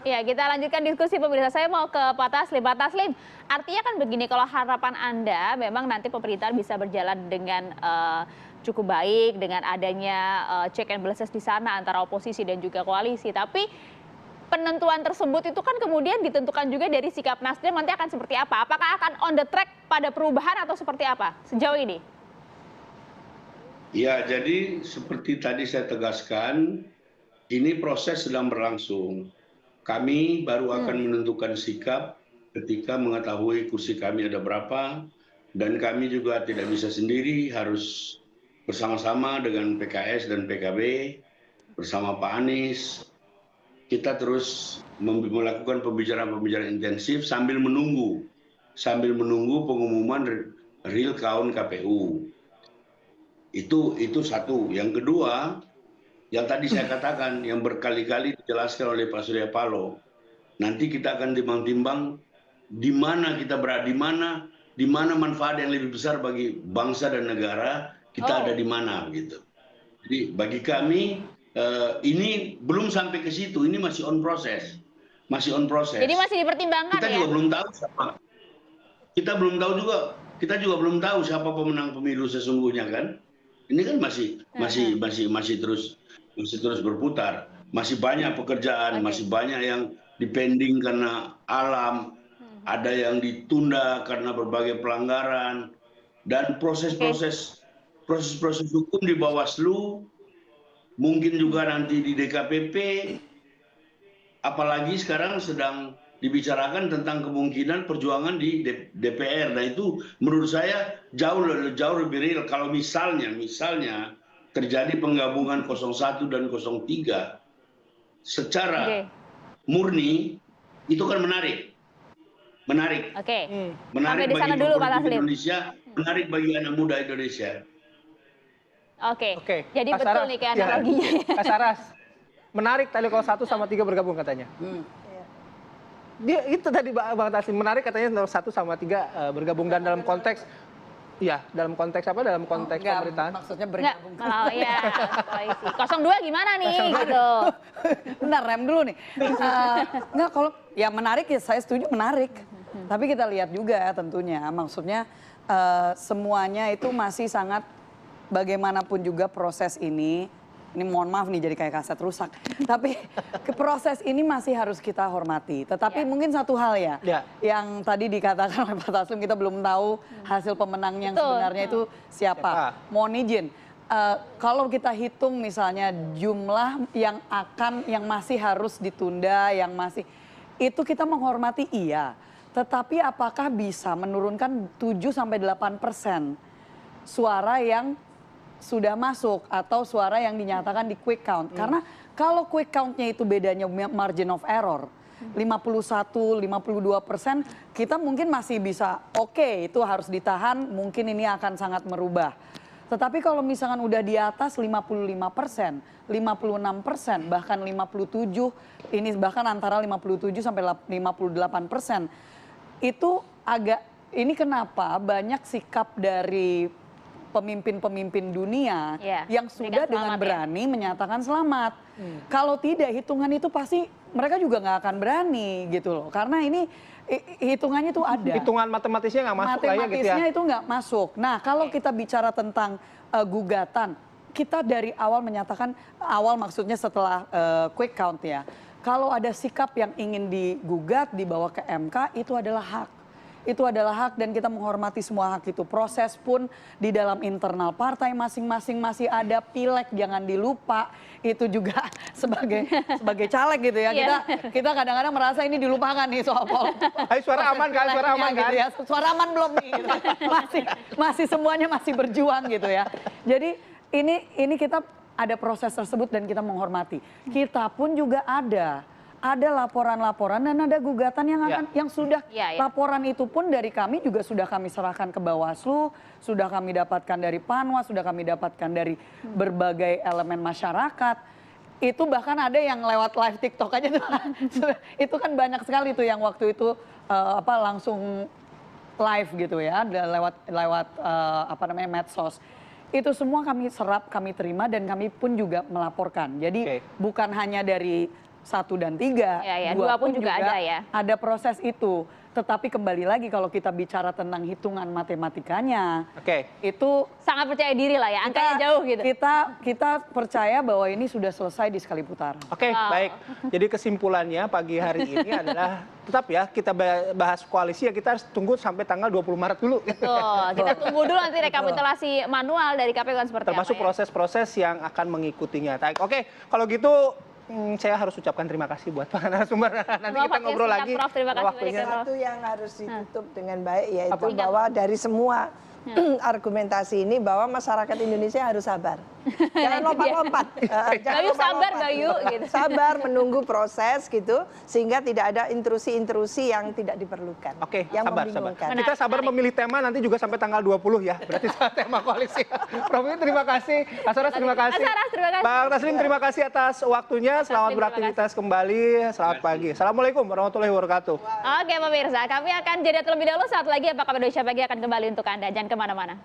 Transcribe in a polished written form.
Ya, kita lanjutkan diskusi pemirsa. Saya mau ke Pak Taslim. Pak Taslim, artinya kan begini, kalau harapan Anda memang nanti pemerintahan bisa berjalan dengan cukup baik dengan adanya check and balances di sana antara oposisi dan juga koalisi. Tapi penentuan tersebut itu kan kemudian ditentukan juga dari sikap Nasdem nanti akan seperti apa? Apakah akan on the track pada perubahan atau seperti apa sejauh ini? Ya, jadi seperti tadi saya tegaskan, ini proses sedang berlangsung. Kami baru akan menentukan sikap ketika mengetahui kursi kami ada berapa, dan kami juga tidak bisa sendiri, harus bersama-sama dengan PKS dan PKB, bersama Pak Anies. Kita terus melakukan pembicaraan-pembicaraan intensif sambil menunggu pengumuman real count KPU. Itu satu. Yang kedua, yang tadi saya katakan, yang berkali-kali dijelaskan oleh Pak Surya Paloh, nanti kita akan timbang-timbang di mana kita berada, di mana manfaat yang lebih besar bagi bangsa dan negara, kita ada di mana gitu. Jadi bagi kami ini belum sampai ke situ, ini masih on proses, Jadi masih dipertimbangkan kita ya? juga belum tahu siapa, kita juga belum tahu siapa pemenang pemilu sesungguhnya kan. Ini kan masih terus berputar, masih banyak pekerjaan, masih banyak yang dipending karena alam, ada yang ditunda karena berbagai pelanggaran, dan proses-proses hukum di Bawaslu, mungkin juga nanti di DKPP, apalagi sekarang sedang dibicarakan tentang kemungkinan perjuangan di DPR. Nah itu menurut saya jauh lebih real. Kalau misalnya terjadi penggabungan 01 dan 03 secara murni, itu kan menarik. Menarik bagi politik Indonesia, menarik bagi anak muda Indonesia. Oke. Jadi betul nih kayak analoginya. Kak Saras, menarik tadi kalau 1 sama 3 bergabung katanya. Dia itu tadi Bang Taslim, menarik katanya 1 sama 3 bergabung, dan dalam konteks dalam konteks apa? Dalam konteks pemerintahan. Maksudnya bergabung. Oh iya, koalisi. 02 gimana nih gitu. Bentar, rem dulu nih. Enggak, kalau ya menarik ya saya setuju menarik. Tapi kita lihat juga tentunya, maksudnya semuanya itu masih sangat, bagaimanapun juga proses ini mohon maaf nih jadi kayak kaset rusak. Tapi proses ini masih harus kita hormati. Tetapi mungkin satu hal yang tadi dikatakan oleh Pak Taslim, kita belum tahu hasil pemenangnya yang sebenarnya itu siapa. Mohon izin, kalau kita hitung misalnya jumlah yang masih harus ditunda, itu kita menghormati iya. Tetapi apakah bisa menurunkan 7-8% suara yang sudah masuk atau suara yang dinyatakan di quick count? Karena kalau quick countnya itu bedanya margin of error 51-52%, kita mungkin masih bisa itu harus ditahan, mungkin ini akan sangat merubah. Tetapi kalau misalkan udah di atas 55%, 56%, bahkan 57%, ini bahkan antara 57 sampai 58%, itu agak, ini kenapa banyak sikap dari pemimpin-pemimpin dunia yang sudah dengan berani menyatakan selamat. Kalau tidak, hitungan itu pasti mereka juga nggak akan berani gitu loh. Karena ini hitungannya itu ada. Hitungan matematisnya nggak masuk. Matematisnya itu nggak masuk. Nah kalau kita bicara tentang gugatan, kita dari awal menyatakan, maksudnya setelah quick count ya, kalau ada sikap yang ingin digugat, dibawa ke MK, itu adalah hak. Itu adalah hak dan kita menghormati semua hak itu. Proses pun di dalam internal partai masing-masing masih ada, pileg jangan dilupa. Itu juga sebagai caleg gitu ya. Kita kadang-kadang merasa ini dilupakan nih soal politik. Ayo suara aman kan, suara aman kan. Gitu ya. Suara aman belum nih. Gitu. Masih semuanya masih berjuang gitu ya. Jadi ini kita ada proses tersebut dan kita menghormati. Kita pun juga ada laporan-laporan dan ada gugatan yang sudah laporan itu pun dari kami juga sudah kami serahkan ke Bawaslu, sudah kami dapatkan dari Panwas, sudah kami dapatkan dari berbagai elemen masyarakat. Itu bahkan ada yang lewat live TikTok aja tuh. Itu kan banyak sekali tuh yang waktu itu langsung live gitu ya, lewat medsos. Itu semua kami serap, kami terima dan kami pun juga melaporkan. Jadi bukan hanya dari 1 dan 3. Ya, 2 pun juga ada ya. Ada proses itu. Tetapi kembali lagi kalau kita bicara tentang hitungan matematikanya, itu sangat percaya diri lah ya, angkanya jauh gitu. Kita percaya bahwa ini sudah selesai di sekali putaran. Baik. Jadi kesimpulannya pagi hari ini adalah tetap ya kita bahas koalisi ya kita harus tunggu sampai tanggal 20 Maret dulu. Betul. Kita tunggu dulu nanti rekapitulasi manual dari KPU kan seperti termasuk apa ya. proses-proses yang akan mengikutinya. Oke, kalau gitu saya harus ucapkan terima kasih buat Pak narasumber. Nanti kita ngobrol lagi. Prof, terima kasih waktunya. banyak, Prof. Satu yang harus ditutup dengan baik yaitu Apa? bahwa dari semua argumentasi ini bahwa masyarakat Indonesia harus sabar. Jangan lompat-lompat. Bayu sabar, Bayu, gitu. Sabar menunggu proses gitu sehingga tidak ada intrusi-intrusi yang tidak diperlukan. Yang sabar. membingungkan. Kita sabar memilih tema nanti juga sampai tanggal 20 ya. Berarti tema koalisi. Prof terima kasih. Asaras terima kasih. terima kasih. Bang Taslim terima kasih atas waktunya. Selamat Taslim, beraktivitas kembali. Selamat pagi. Assalamualaikum warahmatullahi wabarakatuh. Oke pemirsa, kami akan jeda terlebih dahulu. Saat lagi apakah Indonesia Pagi akan kembali untuk Anda. Jangan kemana-mana.